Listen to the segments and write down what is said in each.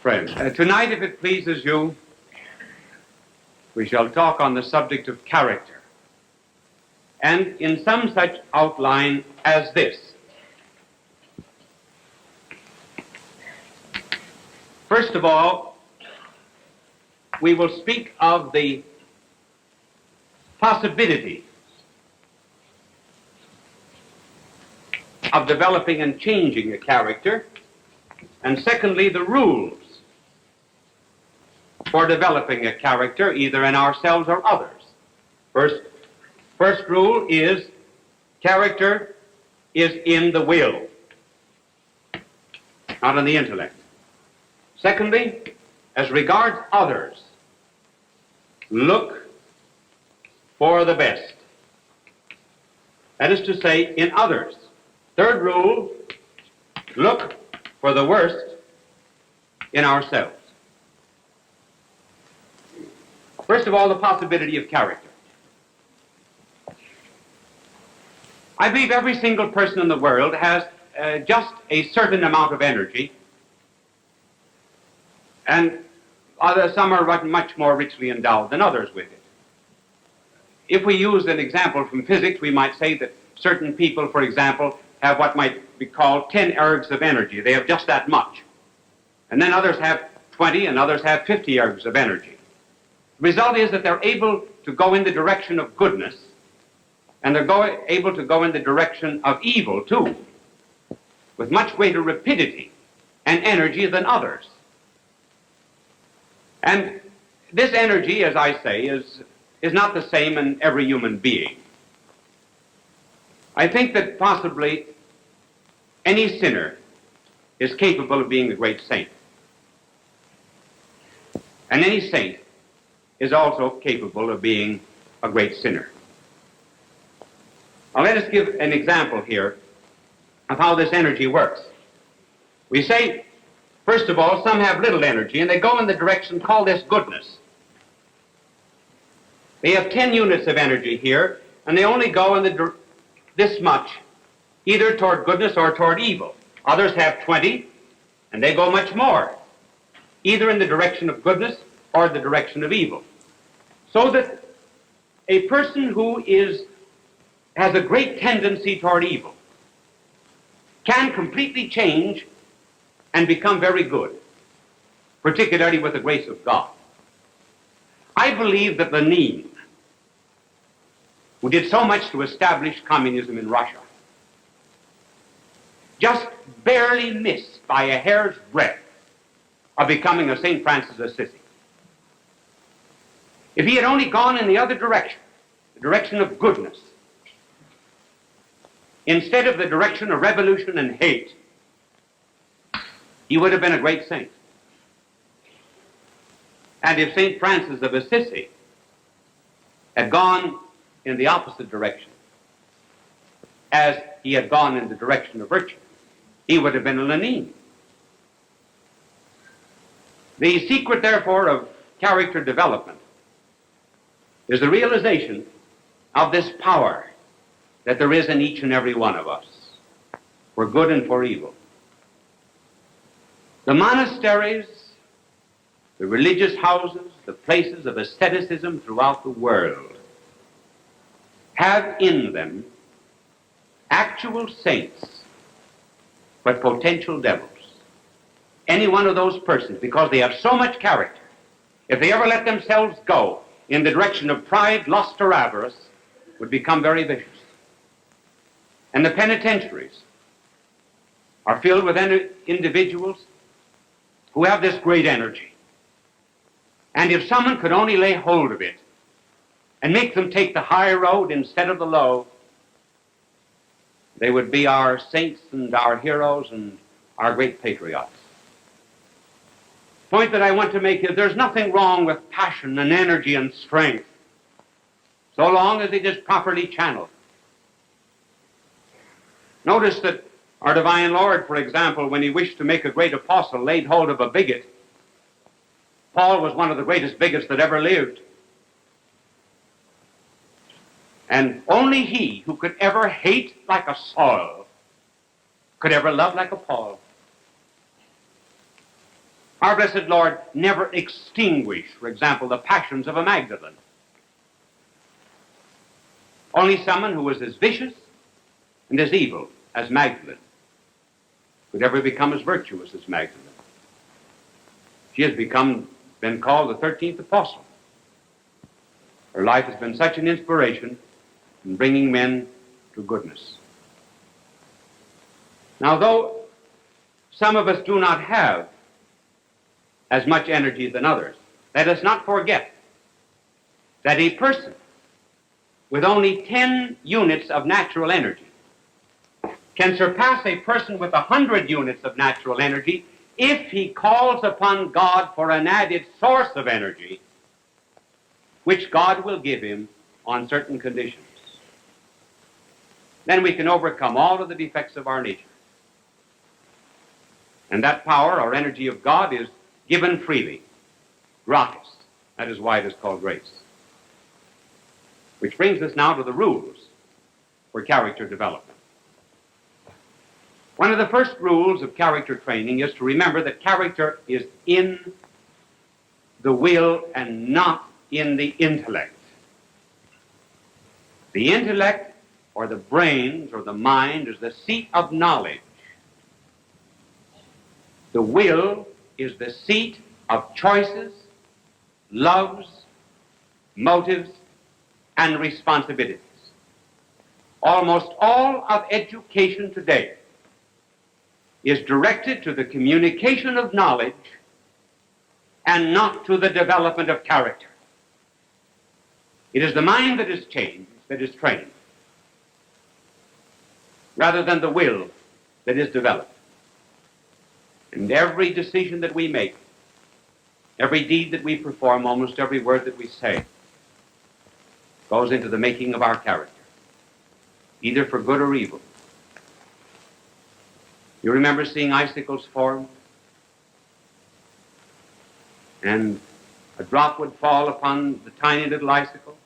Friends, tonight, if it pleases you, we shall talk on the subject of character, and in some such outline as this. First of all, we will speak of the possibility of developing and changing a character, and secondly, the rules for developing a character, either in ourselves or others. First rule is character is in the will, not in the intellect. Secondly, as regards others, look for the best. That is to say, in others. Third rule, look for the worst in ourselves. First of all, the possibility of character. I believe every single person in the world has just a certain amount of energy, and some are much more richly endowed than others with it. If we use an example from physics, we might say that certain people, for example, have what might be called 10 ergs of energy. They have just that much. And then others have 20, and others have 50 ergs of energy. The result is that they're able to go in the direction of goodness, and they're able to go in the direction of evil, too, with much greater rapidity and energy than others. And this energy, as I say, is not the same in every human being. I think that possibly any sinner is capable of being a great saint. And any saint is also capable of being a great sinner. Now let us give an example here of how this energy works. We say, first of all, some have little energy, and they go in the direction, call this goodness. They have 10 units of energy here, and they only go in this much, either toward goodness or toward evil. Others have 20, and they go much more, either in the direction of goodness or the direction of evil. So that a person who has a great tendency toward evil can completely change and become very good, particularly with the grace of God. I believe that Lenin, who did so much to establish communism in Russia, just barely missed by a hair's breadth of becoming a St. Francis of Assisi. If he had only gone in the other direction, the direction of goodness, instead of the direction of revolution and hate, he would have been a great saint. And if St. Francis of Assisi had gone in the opposite direction, as he had gone in the direction of virtue, he would have been a Lenin. The secret, therefore, of character development is the realization of this power that there is in each and every one of us, for good and for evil. The monasteries, the religious houses, the places of asceticism throughout the world have in them actual saints, but potential devils. Any one of those persons, because they have so much character, if they ever let themselves go in the direction of pride, lust, or avarice, would become very vicious. And the penitentiaries are filled with individuals who have this great energy. And if someone could only lay hold of it and make them take the high road instead of the low, they would be our saints and our heroes and our great patriots. The point that I want to make is there's nothing wrong with passion and energy and strength, so long as it is properly channeled. Notice that our divine Lord, for example, when he wished to make a great apostle, laid hold of a bigot. Paul was one of the greatest bigots that ever lived. And only he who could ever hate like a Saul could ever love like a Paul. Our blessed Lord never extinguished, for example, the passions of a Magdalene. Only someone who was as vicious and as evil as Magdalene could ever become as virtuous as Magdalene. She has been called the 13th apostle. Her life has been such an inspiration in bringing men to goodness. Now, though some of us do not have as much energy than others, let us not forget that a person with only 10 units of natural energy can surpass a person with 100 units of natural energy if he calls upon God for an added source of energy, which God will give him on certain conditions. Then we can overcome all of the defects of our nature. And that power or energy of God is given freely, gratis. That is why it is called grace. Which brings us now to the rules for character development. One of the first rules of character training is to remember that character is in the will and not in the intellect. The intellect, or the brains, or the mind, is the seat of knowledge. The will is the seat of choices, loves, motives, and responsibilities. Almost all of education today is directed to the communication of knowledge and not to the development of character. It is the mind that is changed, that is trained, rather than the will that is developed. And every decision that we make, every deed that we perform, almost every word that we say, goes into the making of our character, either for good or evil. You remember seeing icicles form? And a drop would fall upon the tiny little icicle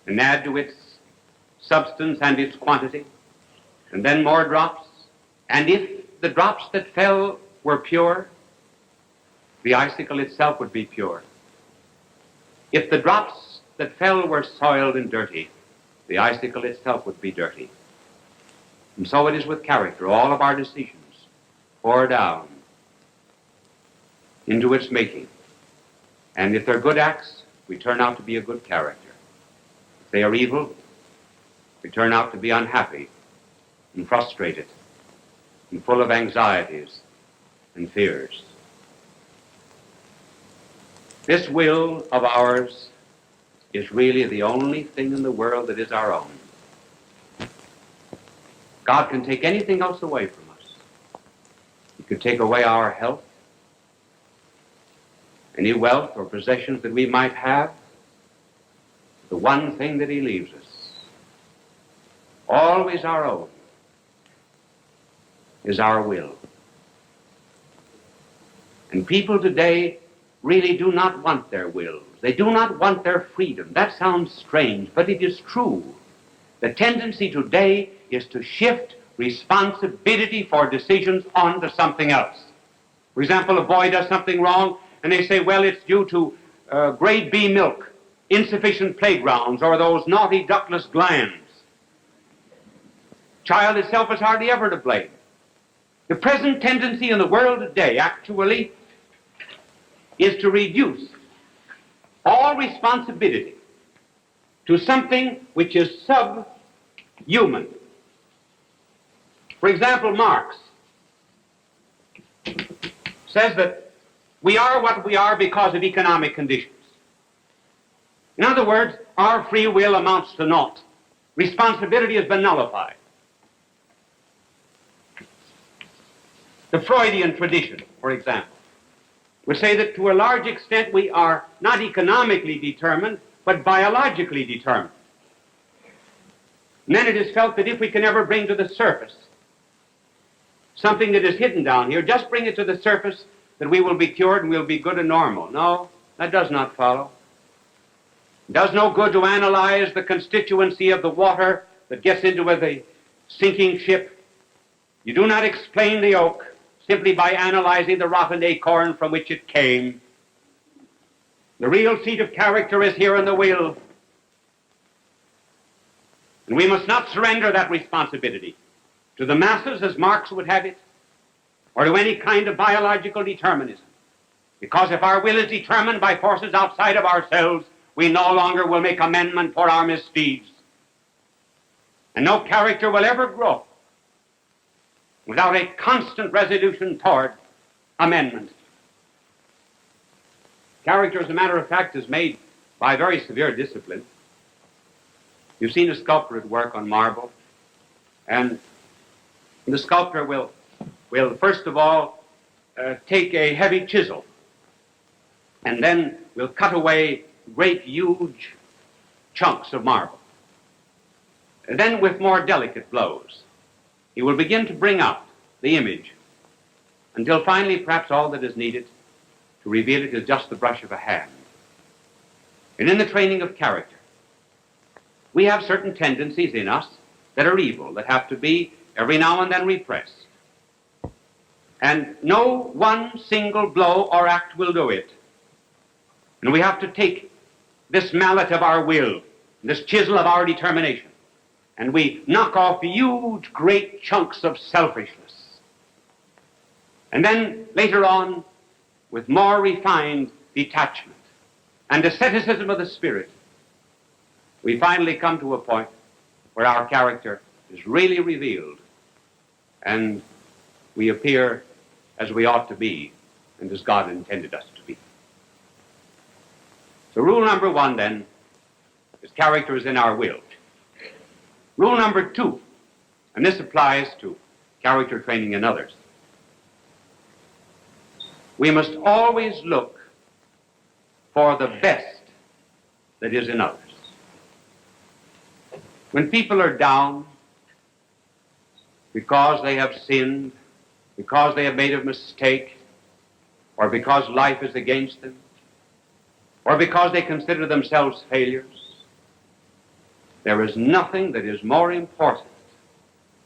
and add to its substance and its quantity, and then more drops. And if the drops that fell were pure, the icicle itself would be pure. If the drops that fell were soiled and dirty, the icicle itself would be dirty. And so it is with character. All of our decisions pour down into its making. And if they're good acts, we turn out to be a good character. If they are evil, we turn out to be unhappy and frustrated and full of anxieties and fears. This will of ours is really the only thing in the world that is our own. God can take anything else away from us. He could take away our health, any wealth or possessions that we might have. The one thing that he leaves us, always our own, is our will. And people today really do not want their wills. They do not want their freedom. That sounds strange, but it is true. The tendency today is to shift responsibility for decisions onto something else. For example, a boy does something wrong, and they say, well, it's due to grade B milk, insufficient playgrounds, or those naughty ductless glands. Child itself is hardly ever to blame. The present tendency in the world today, actually, is to reduce all responsibility to something which is subhuman. For example, Marx says that we are what we are because of economic conditions. In other words, our free will amounts to naught. Responsibility has been nullified. The Freudian tradition, for example, would say that to a large extent we are not economically determined, but biologically determined. And then it is felt that if we can ever bring to the surface something that is hidden down here, just bring it to the surface, that we will be cured and we'll be good and normal. No, that does not follow. It does no good to analyze the constituency of the water that gets into the sinking ship. You do not explain the oak simply by analyzing the rotten acorn from which it came. The real seat of character is here in the will. And we must not surrender that responsibility to the masses, as Marx would have it, or to any kind of biological determinism. Because if our will is determined by forces outside of ourselves, we no longer will make amendment for our misdeeds. And no character will ever grow without a constant resolution toward amendment. Character, as a matter of fact, is made by very severe discipline. You've seen a sculptor at work on marble, and the sculptor will first of all take a heavy chisel, and then will cut away great, huge chunks of marble. And then with more delicate blows, he will begin to bring out the image until finally perhaps all that is needed to reveal it is just the brush of a hand. And in the training of character, we have certain tendencies in us that are evil, that have to be every now and then repressed. And no one single blow or act will do it. And we have to take this mallet of our will, this chisel of our determination, and we knock off huge, great chunks of selfishness. And then later on, with more refined detachment and asceticism of the spirit, we finally come to a point where our character is really revealed and we appear as we ought to be and as God intended us to be. So rule number one, then, is character is in our will. Rule number two, and this applies to character training in others, we must always look for the best that is in others. When people are down because they have sinned, because they have made a mistake, or because life is against them, or because they consider themselves failures, there is nothing that is more important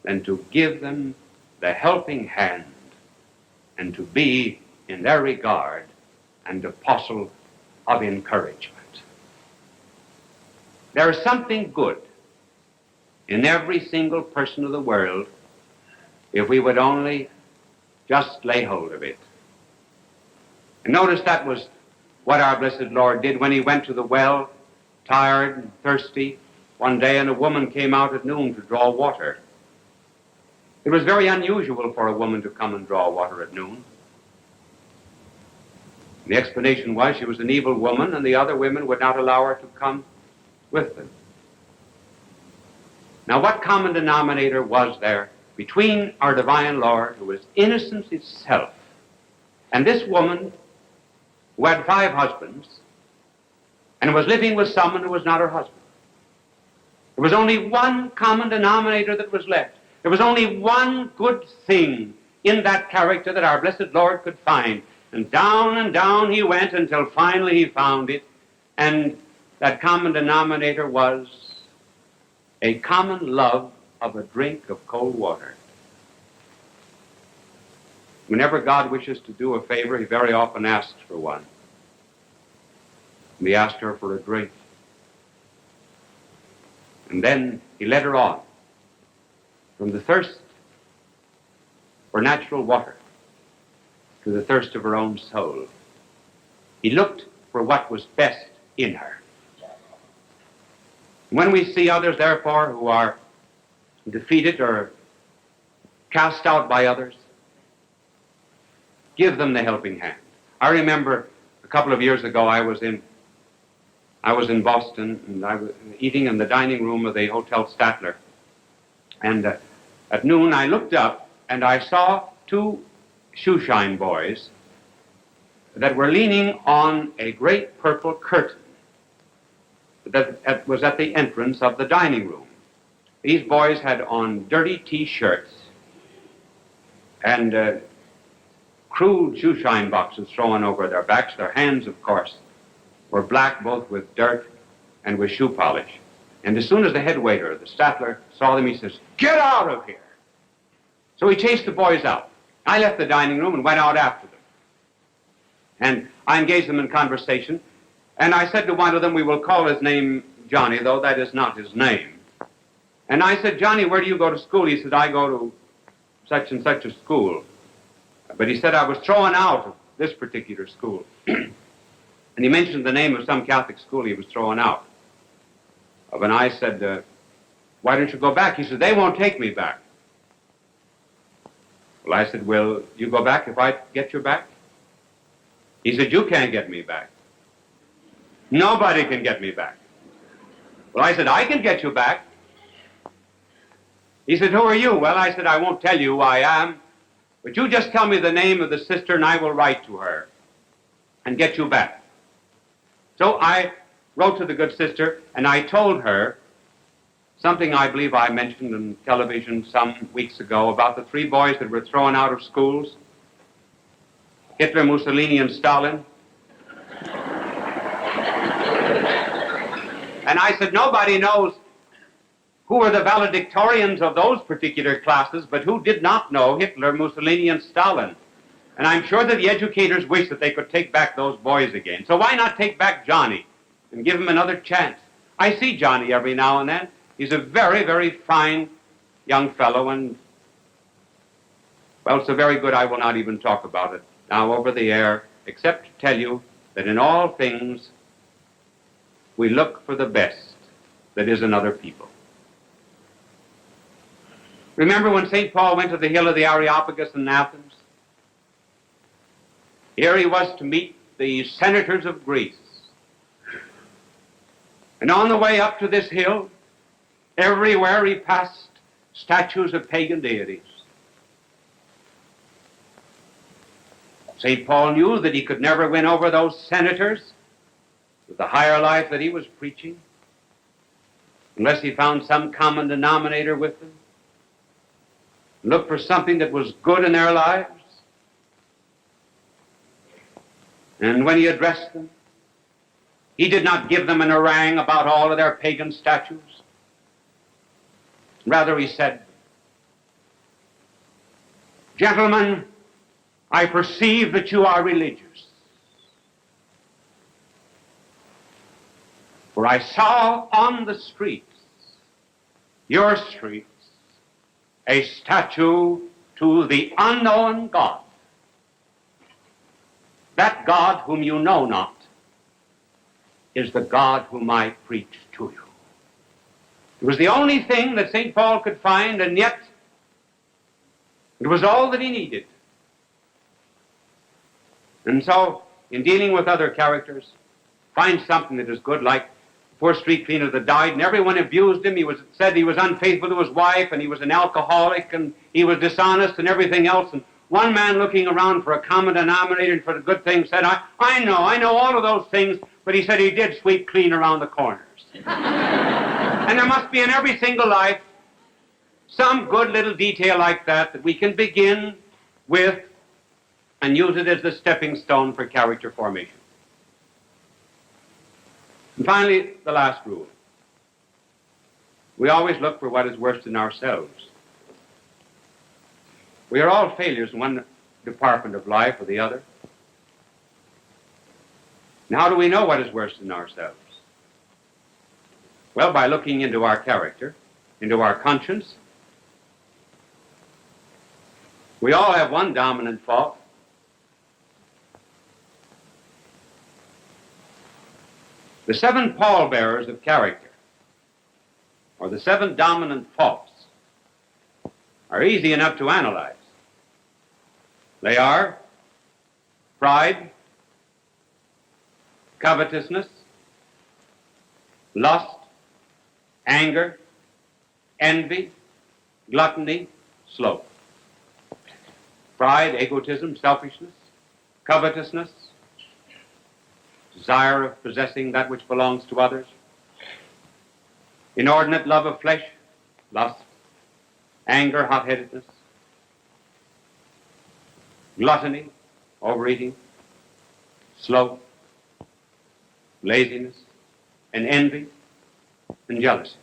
than to give them the helping hand and to be, in their regard, an apostle of encouragement. There is something good in every single person of the world if we would only just lay hold of it. And notice that was what our blessed Lord did when he went to the well, tired and thirsty, one day, and a woman came out at noon to draw water. It was very unusual for a woman to come and draw water at noon. The explanation was she was an evil woman and the other women would not allow her to come with them. Now, what common denominator was there between our divine Lord, who was innocence itself, and this woman who had 5 husbands and was living with someone who was not her husband? There was only one common denominator that was left. There was only one good thing in that character that our blessed Lord could find. And down he went until finally he found it. And that common denominator was a common love of a drink of cold water. Whenever God wishes to do a favor, he very often asks for one. And he asked her for a drink. And then he led her on from the thirst for natural water to the thirst of her own soul. He looked for what was best in her. When we see others, therefore, who are defeated or cast out by others, give them the helping hand. I remember a couple of years ago I was in Boston, and I was eating in the dining room of the Hotel Statler. And at noon I looked up and I saw 2 shoeshine boys that were leaning on a great purple curtain that was at the entrance of the dining room. These boys had on dirty T-shirts and crude shoeshine boxes thrown over their backs. Their hands, of course, were black both with dirt and with shoe polish. And as soon as the head waiter, the Statler, saw them, he says, "Get out of here!" So he chased the boys out. I left the dining room and went out after them. And I engaged them in conversation. And I said to one of them, we will call his name Johnny, though that is not his name. And I said, Johnny, where do you go to school? He said, I go to such and such a school. But he said, I was thrown out of this particular school. And he mentioned the name of some Catholic school he was thrown out of. And I said, why don't you go back? He said, they won't take me back. Well, I said, will you go back if I get you back? He said, you can't get me back. Nobody can get me back. Well, I said, I can get you back. He said, who are you? Well, I said, I won't tell you who I am, but you just tell me the name of the sister and I will write to her and get you back. So I wrote to the good sister and I told her something I believe I mentioned on television some weeks ago about the 3 boys that were thrown out of schools, Hitler, Mussolini, and Stalin. And I said, nobody knows who were the valedictorians of those particular classes, but who did not know Hitler, Mussolini, and Stalin. And I'm sure that the educators wish that they could take back those boys again. So why not take back Johnny and give him another chance? I see Johnny every now and then. He's a very, very fine young fellow, and, well, so very good I will not even talk about it now over the air, except to tell you that in all things we look for the best that is in other people. Remember when St. Paul went to the hill of the Areopagus in Athens? Here he was to meet the senators of Greece. And on the way up to this hill, everywhere he passed statues of pagan deities. St. Paul knew that he could never win over those senators with the higher life that he was preaching unless he found some common denominator with them. Look for something that was good in their lives. And when he addressed them, he did not give them an harangue about all of their pagan statues. Rather, he said, gentlemen, I perceive that you are religious. For I saw on the streets, your streets, a statue to the unknown God. That God whom you know not is the God whom I preach to you. It was the only thing that St. Paul could find, and yet it was all that he needed. And so, in dealing with other characters, find something that is good, like the poor street cleaner that died, and everyone abused him. He said he was unfaithful to his wife, and he was an alcoholic, and he was dishonest, and everything else. And one man looking around for a common denominator and for the good things said, I know all of those things, but he said he did sweep clean around the corners. And there must be in every single life some good little detail like that we can begin with and use it as the stepping stone for character formation. And finally, the last rule. We always look for what is worse than ourselves. We are all failures in one department of life or the other. And how do we know what is worse than ourselves? Well, by looking into our character, into our conscience. We all have one dominant fault. The 7 pallbearers of character, or the 7 dominant faults, are easy enough to analyze. They are pride, covetousness, lust, anger, envy, gluttony, sloth. Pride, egotism, selfishness, covetousness, desire of possessing that which belongs to others, inordinate love of flesh, lust, anger, hot-headedness, gluttony, overeating, sloth, laziness, and envy, and jealousy.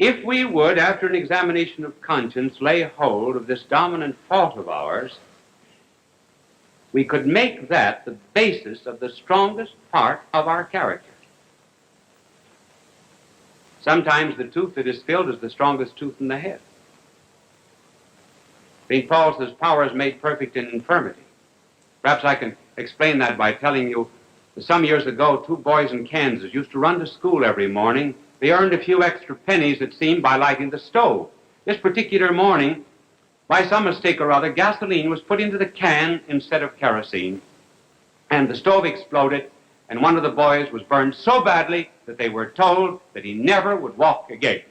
If we would, after an examination of conscience, lay hold of this dominant fault of ours, we could make that the basis of the strongest part of our character. Sometimes the tooth that is filled is the strongest tooth in the head. St. Paul says, power is made perfect in infirmity. Perhaps I can explain that by telling you that some years ago, two boys in Kansas used to run to school every morning. They earned a few extra pennies, it seemed, by lighting the stove. This particular morning, by some mistake or other, gasoline was put into the can instead of kerosene, and the stove exploded, and one of the boys was burned so badly that they were told that he never would walk again.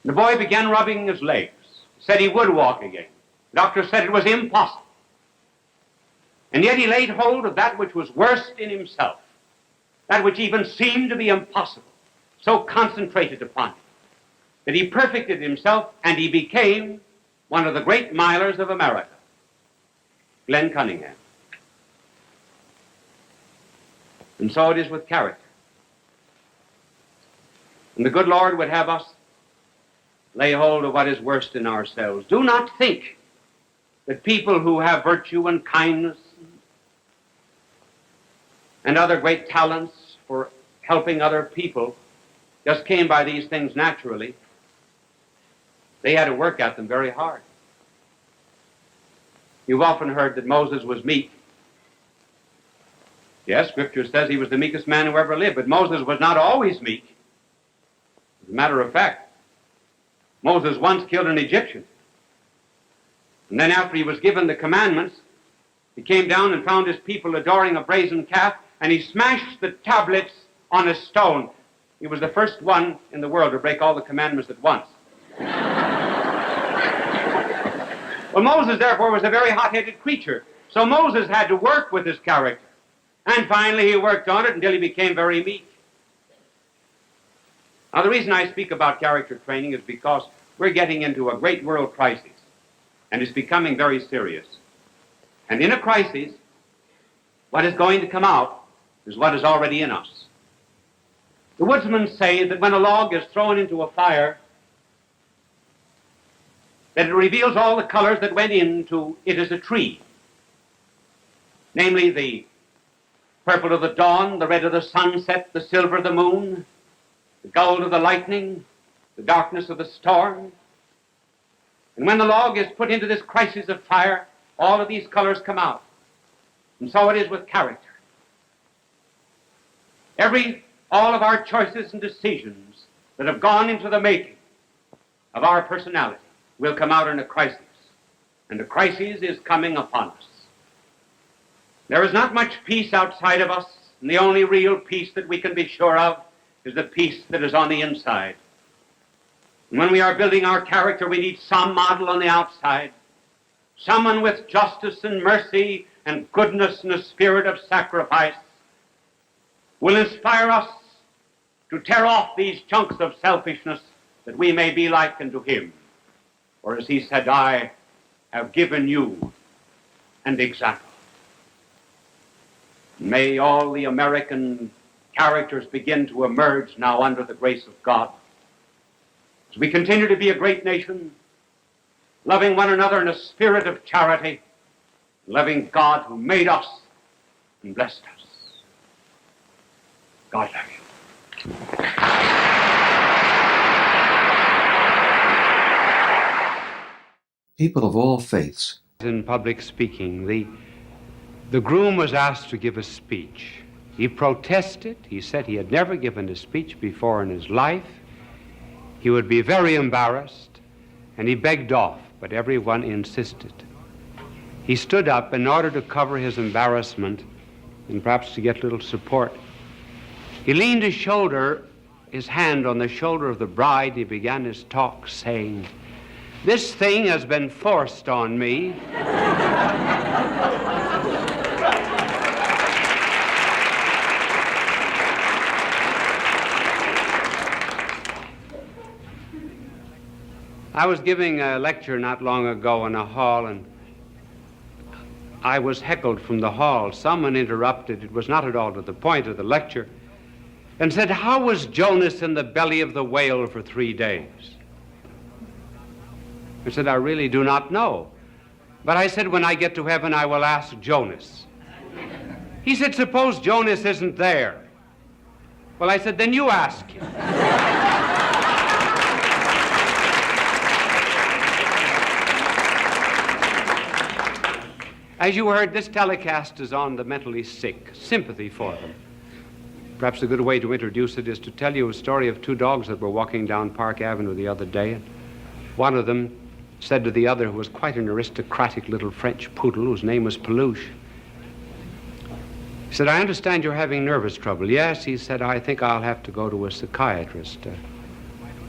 The boy began rubbing his legs, said he would walk again. The doctor said it was impossible. And yet he laid hold of that which was worst in himself, that which even seemed to be impossible, so concentrated upon it, that he perfected himself and he became one of the great milers of America, Glenn Cunningham. And so it is with character. And the good Lord would have us lay hold of what is worst in ourselves. Do not think that people who have virtue and kindness and other great talents for helping other people just came by these things naturally. They had to work at them very hard. You've often heard that Moses was meek. Yes, Scripture says he was the meekest man who ever lived, but Moses was not always meek. As a matter of fact, Moses once killed an Egyptian. And then after he was given the commandments, he came down and found his people adoring a brazen calf, and he smashed the tablets on a stone. He was the first one in the world to break all the commandments at once. Well, Moses, therefore, was a very hot-headed creature. So Moses had to work with his character. And finally, he worked on it until he became very meek. Now, the reason I speak about character training is because we're getting into a great world crisis, and it's becoming very serious. And in a crisis, what is going to come out is what is already in us. The woodsmen say that when a log is thrown into a fire, that it reveals all the colors that went into it as a tree. Namely, the purple of the dawn, the red of the sunset, the silver of the moon, the gold of the lightning, the darkness of the storm. And when the log is put into this crisis of fire, all of these colors come out. And so it is with character. All of our choices and decisions that have gone into the making of our personality will come out in a crisis. And the crisis is coming upon us. There is not much peace outside of us, and the only real peace that we can be sure of is the peace that is on the inside. And when we are building our character, we need some model on the outside, someone with justice and mercy and goodness and a spirit of sacrifice will inspire us to tear off these chunks of selfishness that we may be like unto him. For as he said, I have given you an example. May all the American characters begin to emerge now under the grace of God. As we continue to be a great nation, loving one another in a spirit of charity, loving God who made us and blessed us. God love you. People of all faiths. In public speaking, the groom was asked to give a speech. He protested. He said he had never given a speech before in his life. He would be very embarrassed, and he begged off, but everyone insisted. He stood up in order to cover his embarrassment and perhaps to get a little support. He leaned his hand on the shoulder of the bride. He began his talk saying, "This thing has been forced on me." I was giving a lecture not long ago in a hall, and I was heckled from the hall. Someone interrupted. It was not at all to the point of the lecture. and said, "How was Jonas in the belly of the whale for 3 days?" I said, "I really do not know. But I said, when I get to heaven, I will ask Jonas." He said, "Suppose Jonas isn't there." Well, I said, "Then you ask him." As you heard, this telecast is on the mentally sick, sympathy for them. Perhaps a good way to introduce it is to tell you a story of 2 dogs that were walking down Park Avenue the other day. And one of them said to the other, who was quite an aristocratic little French poodle whose name was Peluche, he said, "I understand you're having nervous trouble." "Yes," he said, "I think I'll have to go to a psychiatrist."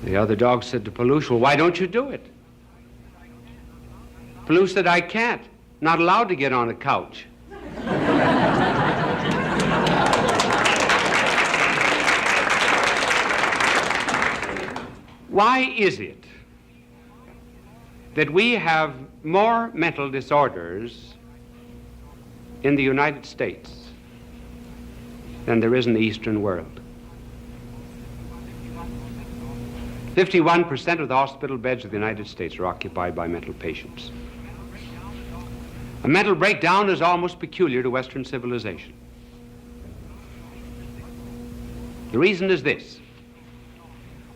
The other dog said to Peluche, "Well, why don't you do it?" Peluche said, "I can't. Not allowed to get on a couch." Why is it that we have more mental disorders in the United States than there is in the Eastern world? 51% of the hospital beds of the United States are occupied by mental patients. A mental breakdown is almost peculiar to Western civilization. The reason is this: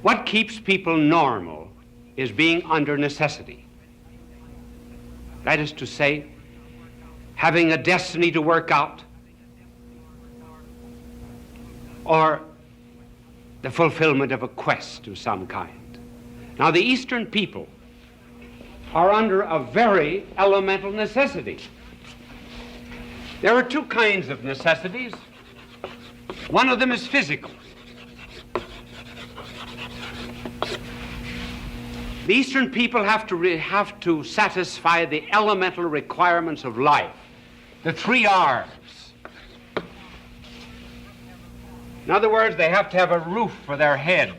what keeps people normal is being under necessity. That is to say, having a destiny to work out, or the fulfillment of a quest of some kind. Now, the Eastern people are under a very elemental necessity. There are 2 kinds of necessities. One of them is physical. The Eastern people have to satisfy the elemental requirements of life, the 3 R's. In other words, they have to have a roof for their head,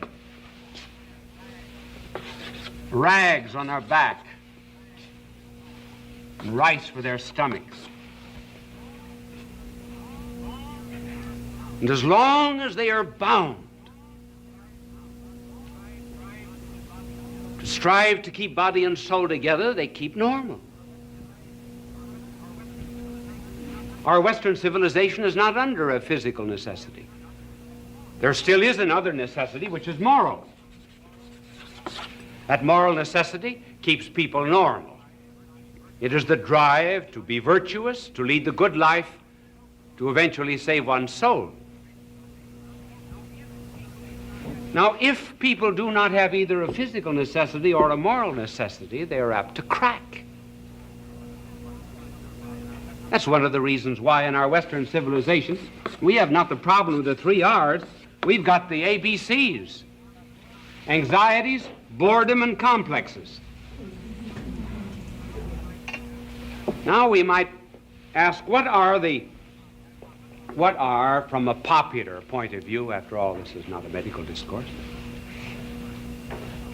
rags on their back, and rice for their stomachs. And as long as they are bound to strive to keep body and soul together, they keep normal. Our Western civilization is not under a physical necessity. There still is another necessity, which is moral. That moral necessity keeps people normal. It is the drive to be virtuous, to lead the good life, to eventually save one's soul. Now, if people do not have either a physical necessity or a moral necessity, they are apt to crack. That's one of the reasons why in our Western civilization we have not the problem of the 3 R's, we've got the ABCs: anxieties, boredom, and complexes. Now we might ask, what are, from a popular point of view, after all this is not a medical discourse,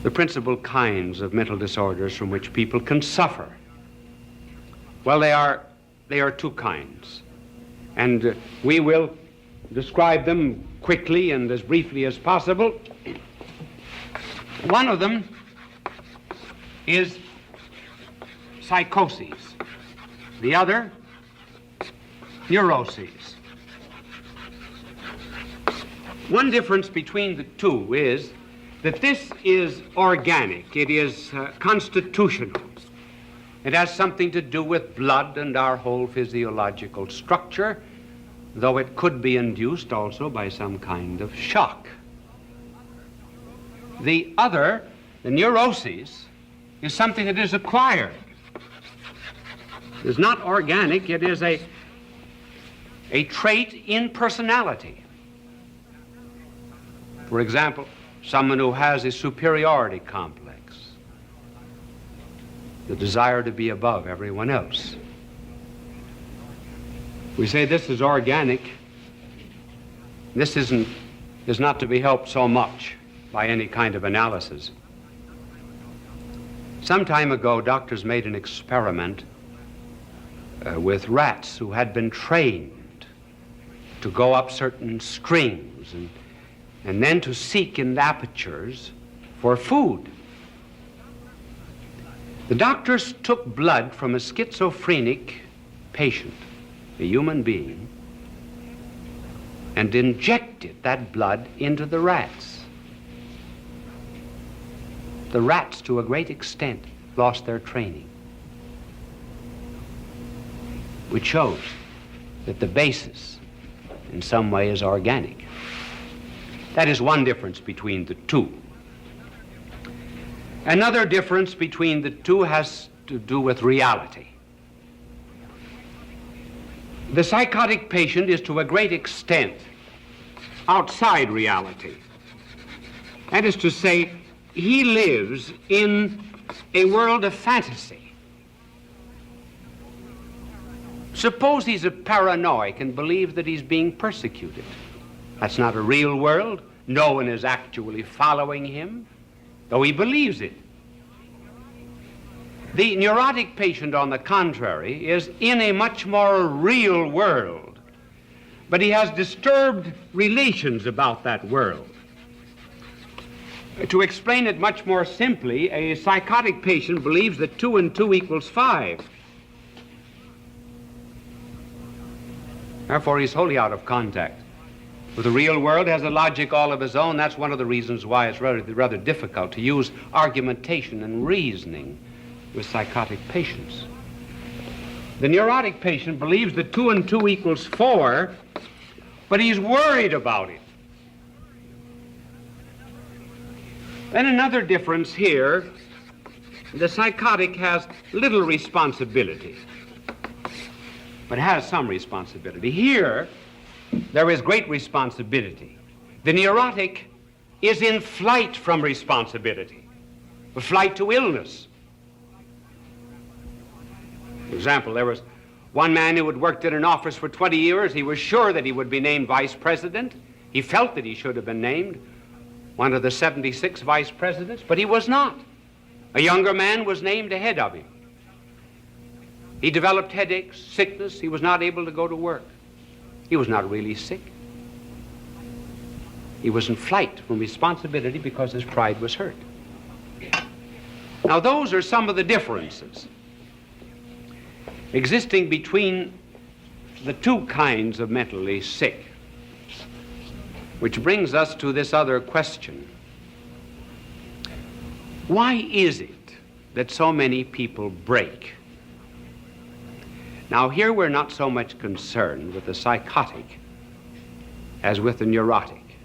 the principal kinds of mental disorders from which people can suffer? Well, they are 2 kinds, and we will describe them quickly and as briefly as possible. One of them is psychoses. The other, neuroses. One difference between the 2 is that this is organic. It is constitutional. It has something to do with blood and our whole physiological structure, though it could be induced also by some kind of shock. The other, the neuroses, is something that is acquired. It is not organic. It is a trait in personality. For example, someone who has a superiority complex, the desire to be above everyone else. We say this is organic. This is not to be helped so much by any kind of analysis. Some time ago, doctors made an experiment with rats who had been trained to go up certain strings and then to seek in apertures for food. The doctors took blood from a schizophrenic patient, a human being, and injected that blood into the rats. The rats, to a great extent, lost their training, which shows that the basis in some way is organic. That is one difference between the two. Another difference between the two has to do with reality. The psychotic patient is to a great extent outside reality. That is to say, he lives in a world of fantasy. Suppose he's a paranoic and believes that he's being persecuted. That's not a real world. No one is actually following him, though he believes it. The neurotic patient, on the contrary, is in a much more real world, but he has disturbed relations about that world. To explain it much more simply, a psychotic patient believes that 2 and 2 equals 5. Therefore, he's wholly out of contact with the real world, has a logic all of his own. That's one of the reasons why it's rather difficult to use argumentation and reasoning with psychotic patients. The neurotic patient believes that 2 and 2 equals 4, but he's worried about it. Then another difference here, the psychotic has little responsibility, but has some responsibility. Here, there is great responsibility. The neurotic is in flight from responsibility, a flight to illness. For example, there was one man who had worked in an office for 20 years. He was sure that he would be named vice president. He felt that he should have been named one of the 76 vice presidents, but he was not. A younger man was named ahead of him. He developed headaches, sickness. He was not able to go to work. He was not really sick. He was in flight from responsibility because his pride was hurt. Now, those are some of the differences existing between the two kinds of mentally sick, which brings us to this other question. Why is it that so many people break? Now, here we're not so much concerned with the psychotic as with the neurotic,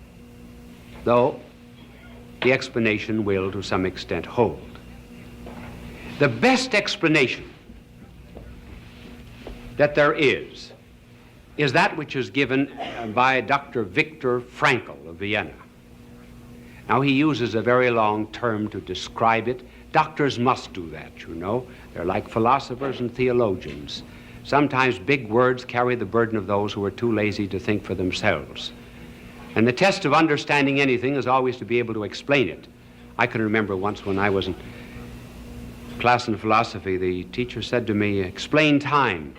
though the explanation will, to some extent, hold. The best explanation that there is that which is given by Dr. Viktor Frankl of Vienna. Now, he uses a very long term to describe it. Doctors must do that, you know. They're like philosophers and theologians. Sometimes big words carry the burden of those who are too lazy to think for themselves. And the test of understanding anything is always to be able to explain it. I can remember once when I was in class in philosophy, the teacher said to me, "Explain time.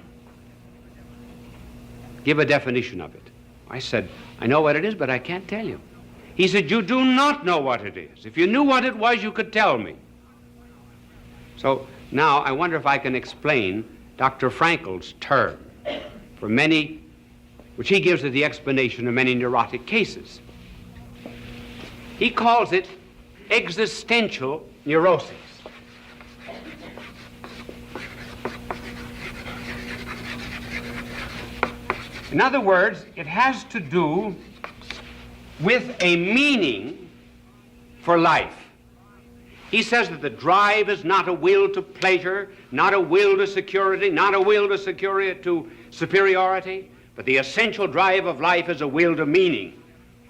Give a definition of it." I said, "I know what it is, but I can't tell you." He said, "You do not know what it is. If you knew what it was, you could tell me." So now I wonder if I can explain Dr. Frankl's term for many, which he gives as the explanation of many neurotic cases. He calls it existential neurosis. In other words, it has to do with a meaning for life. He says that the drive is not a will to pleasure, not a will to security, not a will to superiority, but the essential drive of life is a will to meaning.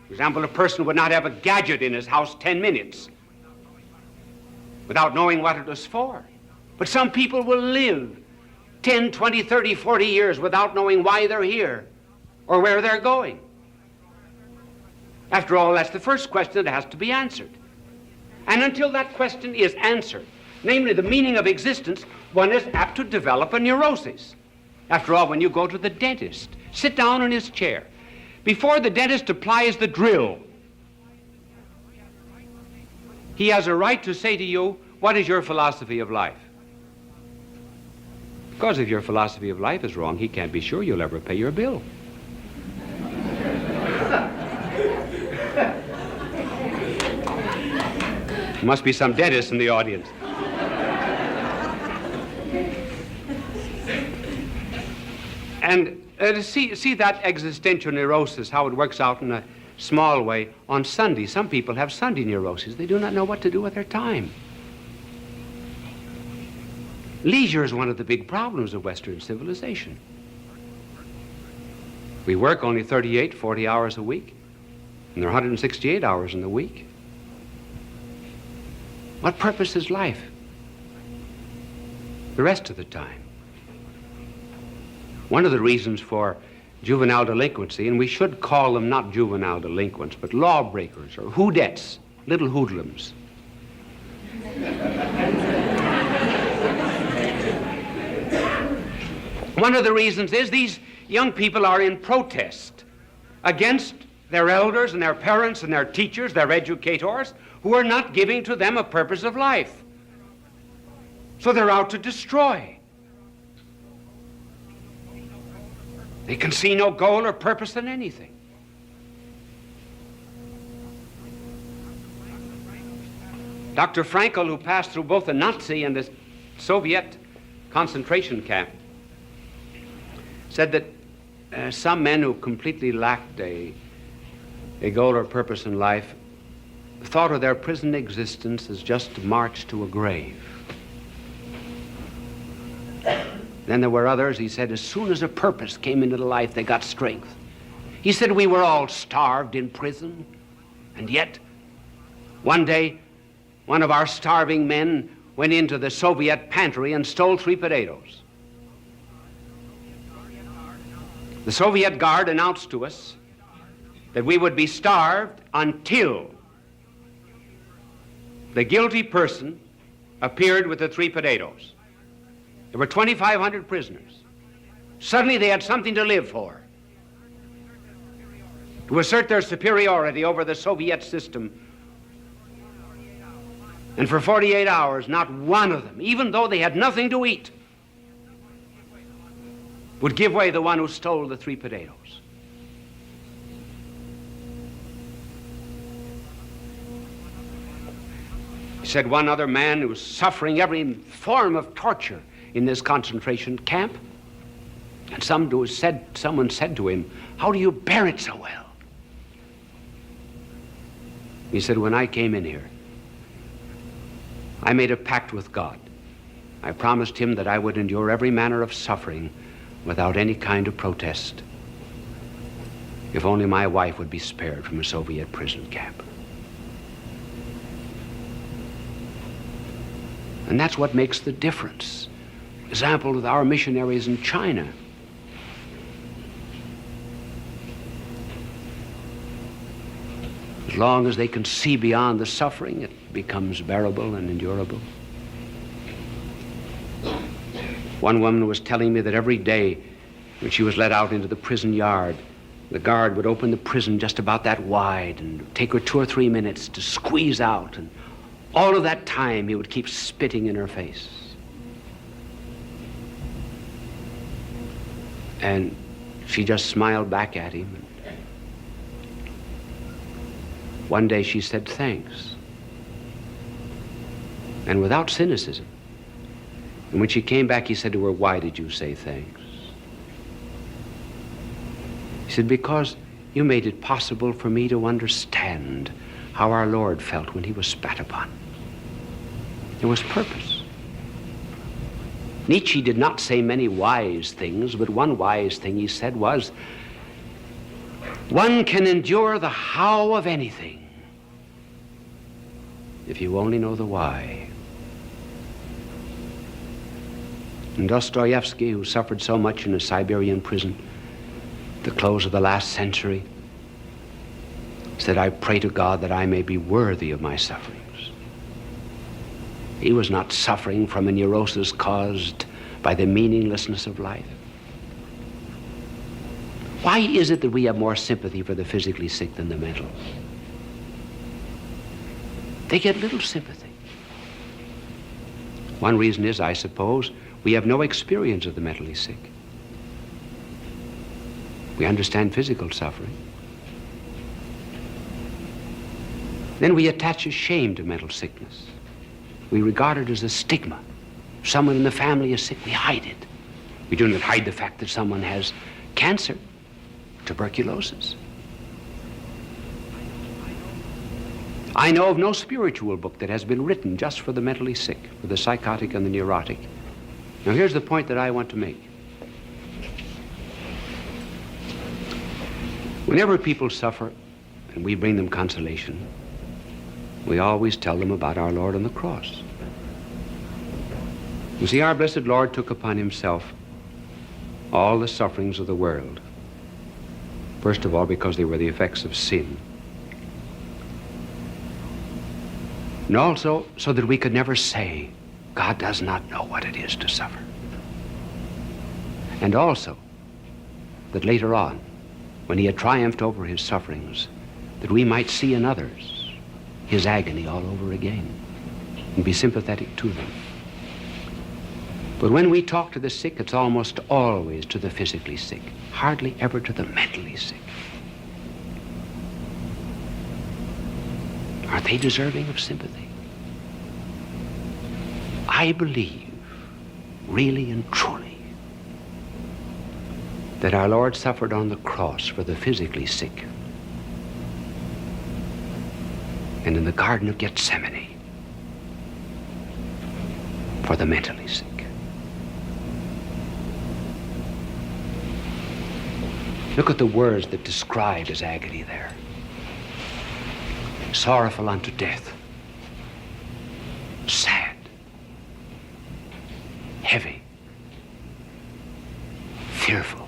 For example, a person would not have a gadget in his house 10 minutes without knowing what it was for. But some people will live 10, 20, 30, 40 years without knowing why they're here or where they're going. After all, that's the first question that has to be answered. And until that question is answered, namely the meaning of existence, one is apt to develop a neurosis. After all, when you go to the dentist, sit down in his chair. Before the dentist applies the drill, He has a right to say to you, what is your philosophy of life? Because if your philosophy of life is wrong, he can't be sure you'll ever pay your bill. There must be some dentist in the audience. And to see that existential neurosis, how it works out in a small way on Sunday. Some people have Sunday neuroses. They do not know what to do with their time. Leisure is one of the big problems of Western civilization. We work only 38, 40 hours a week, and there are 168 hours in the week. What purpose is life the rest of the time? One of the reasons for juvenile delinquency, and we should call them not juvenile delinquents, but lawbreakers or hoodettes, little hoodlums. One of the reasons is these young people are in protest against their elders and their parents and their teachers, their educators, who are not giving to them a purpose of life. So they're out to destroy. They can see no goal or purpose in anything. Dr. Frankl, who passed through both the Nazi and the Soviet concentration camp, said that some men who completely lacked a goal or purpose in life thought of their prison existence as just to march to a grave. Then there were others, he said, as soon as a purpose came into the life, they got strength. He said, we were all starved in prison, and yet one day one of our starving men went into the Soviet pantry and stole 3 potatoes. The Soviet guard announced to us that we would be starved until the guilty person appeared with the 3 potatoes. There were 2,500 prisoners. Suddenly they had something to live for, to assert their superiority over the Soviet system. And for 48 hours, not one of them, even though they had nothing to eat, would give way to the one who stole the 3 potatoes. He said one other man who was suffering every form of torture in this concentration camp, and someone said to him, how do you bear it so well? He said, when I came in here, I made a pact with God. I promised him that I would endure every manner of suffering without any kind of protest, if only my wife would be spared from a Soviet prison camp. And that's what makes the difference. Example with our missionaries in China. As long as they can see beyond the suffering, it becomes bearable and endurable. One woman was telling me that every day when she was let out into the prison yard, the guard would open the prison just about that wide and take her 2 or 3 minutes to squeeze out, and all of that time he would keep spitting in her face. And she just smiled back at him. One day she said, thanks. And without cynicism. And when she came back, he said to her, why did you say thanks? He said, because you made it possible for me to understand how our Lord felt when he was spat upon. There was purpose. Nietzsche did not say many wise things, but one wise thing he said was, one can endure the how of anything if you only know the why. And Dostoevsky, who suffered so much in a Siberian prison at the close of the last century, said, I pray to God that I may be worthy of my sufferings. He was not suffering from a neurosis caused by the meaninglessness of life. Why is it that we have more sympathy for the physically sick than the mental? They get little sympathy. One reason is, I suppose, we have no experience of the mentally sick. We understand physical suffering. Then we attach a shame to mental sickness. We regard it as a stigma. If someone in the family is sick, we hide it. We do not hide the fact that someone has cancer, tuberculosis. I know of no spiritual book that has been written just for the mentally sick, for the psychotic and the neurotic. Now here's the point that I want to make. Whenever people suffer and we bring them consolation, we always tell them about our Lord on the cross. You see, our blessed Lord took upon himself all the sufferings of the world. First of all, because they were the effects of sin. And also, so that we could never say, God does not know what it is to suffer. And also, that later on, when he had triumphed over his sufferings, that we might see in others his agony all over again and be sympathetic to them. But when we talk to the sick, it's almost always to the physically sick, hardly ever to the mentally sick. Are they deserving of sympathy? I believe, really and truly, that our Lord suffered on the cross for the physically sick, and in the Garden of Gethsemane for the mentally sick. Look at the words that describe his agony there. Sorrowful unto death, sad, heavy, fearful.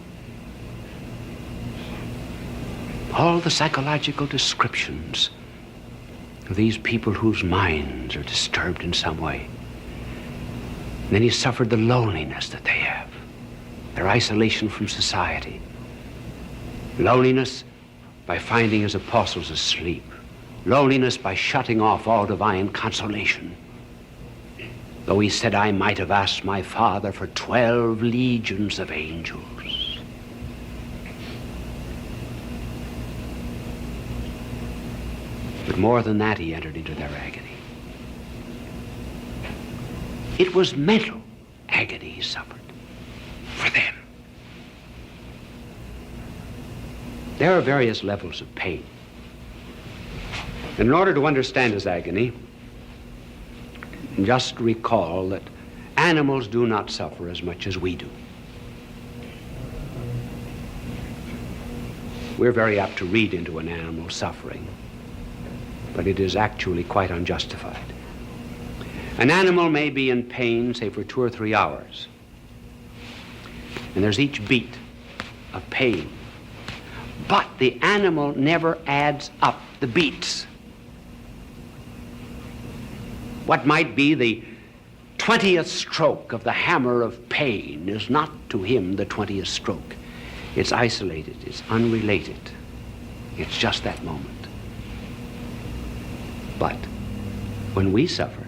All the psychological descriptions of these people whose minds are disturbed in some way. And then he suffered the loneliness that they have, their isolation from society. Loneliness by finding his apostles asleep. Loneliness by shutting off all divine consolation. Though he said, I might have asked my Father for 12 legions of angels. But more than that, he entered into their agony. It was mental agony he suffered for them. There are various levels of pain. In order to understand his agony, just recall that animals do not suffer as much as we do. We're very apt to read into an animal suffering, but it is actually quite unjustified. An animal may be in pain, say, for 2 or 3 hours, and there's each beat of pain. But the animal never adds up the beats. What might be the 20th stroke of the hammer of pain is not to him the 20th stroke. It's isolated, it's unrelated. It's just that moment. But when we suffer,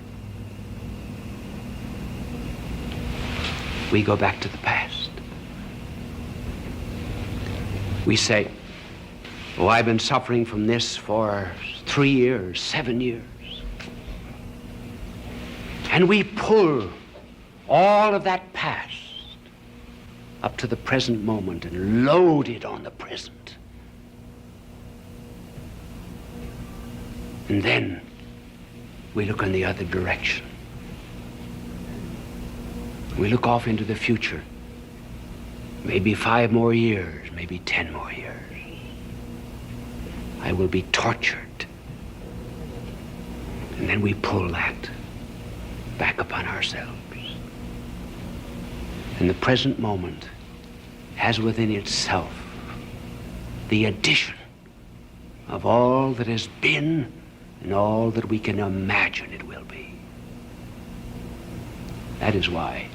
we go back to the past. We say, oh, I've been suffering from this for 3 years, 7 years. And we pull all of that past up to the present moment and load it on the present. And then we look in the other direction. We look off into the future. Maybe 5 more years, maybe 10 more years. I will be tortured. And then we pull that back upon ourselves. And the present moment has within itself the addition of all that has been and all that we can imagine it will be. That is why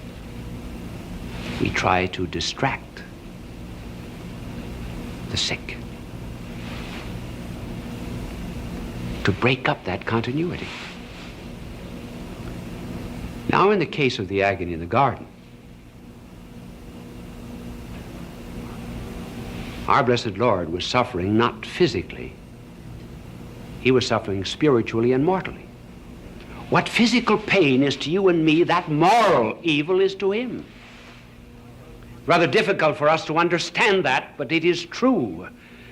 we try to distract the sick. to break up that continuity. Now, in the case of the agony in the garden, our blessed Lord was suffering not physically. He was suffering spiritually and mortally. What physical pain is to you and me, that moral evil is to him. Rather difficult for us to understand that, but it is true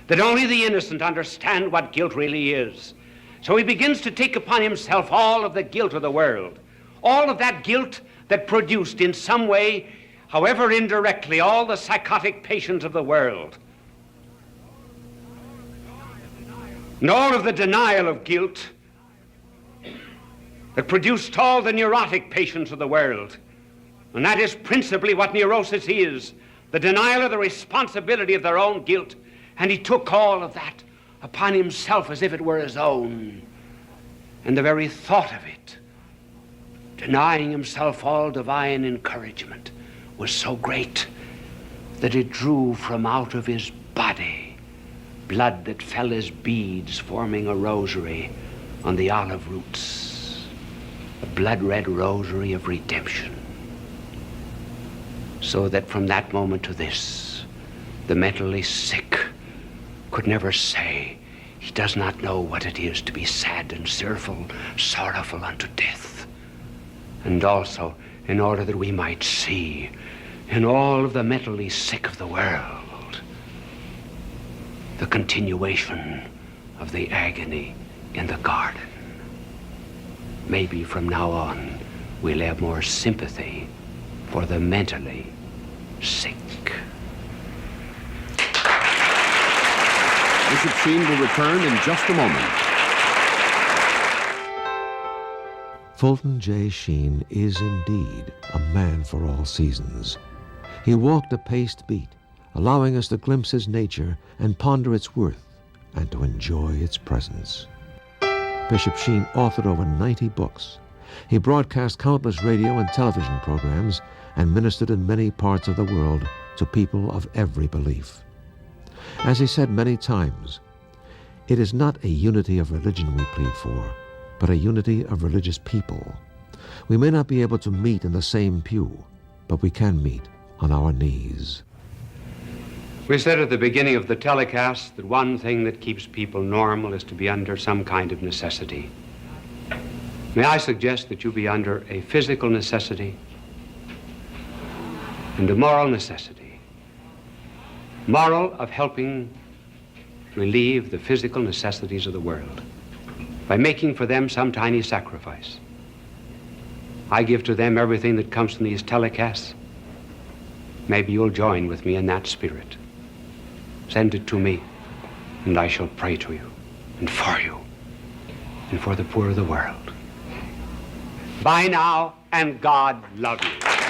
that only the innocent understand what guilt really is. So he begins to take upon himself all of the guilt of the world, all of that guilt that produced in some way, however indirectly, all the psychotic patients of the world. And all of the denial of guilt that produced all the neurotic patients of the world. And that is principally what neurosis is, the denial of the responsibility of their own guilt. And he took all of that upon himself as if it were his own. And the very thought of it, denying himself all divine encouragement, was so great that it drew from out of his body blood that fell as beads forming a rosary on the olive roots, a blood-red rosary of redemption. So that from that moment to this, the mentally sick could never say he does not know what it is to be sad and sorrowful unto death. And also, in order that we might see in all of the mentally sick of the world the continuation of the agony in the garden. Maybe from now on we'll have more sympathy for the mentally sick. Bishop Sheen will return in just a moment. Fulton J. Sheen is indeed a man for all seasons. He walked a paced beat, allowing us to glimpse his nature and ponder its worth and to enjoy its presence. Bishop Sheen authored over 90 books. He broadcast countless radio and television programs and ministered in many parts of the world to people of every belief. As he said many times, it is not a unity of religion we plead for, but a unity of religious people. We may not be able to meet in the same pew, but we can meet on our knees. We said at the beginning of the telecast that one thing that keeps people normal is to be under some kind of necessity. May I suggest that you be under a physical necessity and a moral necessity. Moral of helping relieve the physical necessities of the world by making for them some tiny sacrifice. I give to them everything that comes from these telecasts. Maybe you'll join with me in that spirit. Send it to me, and I shall pray to you, and for the poor of the world. Bye now, and God love you.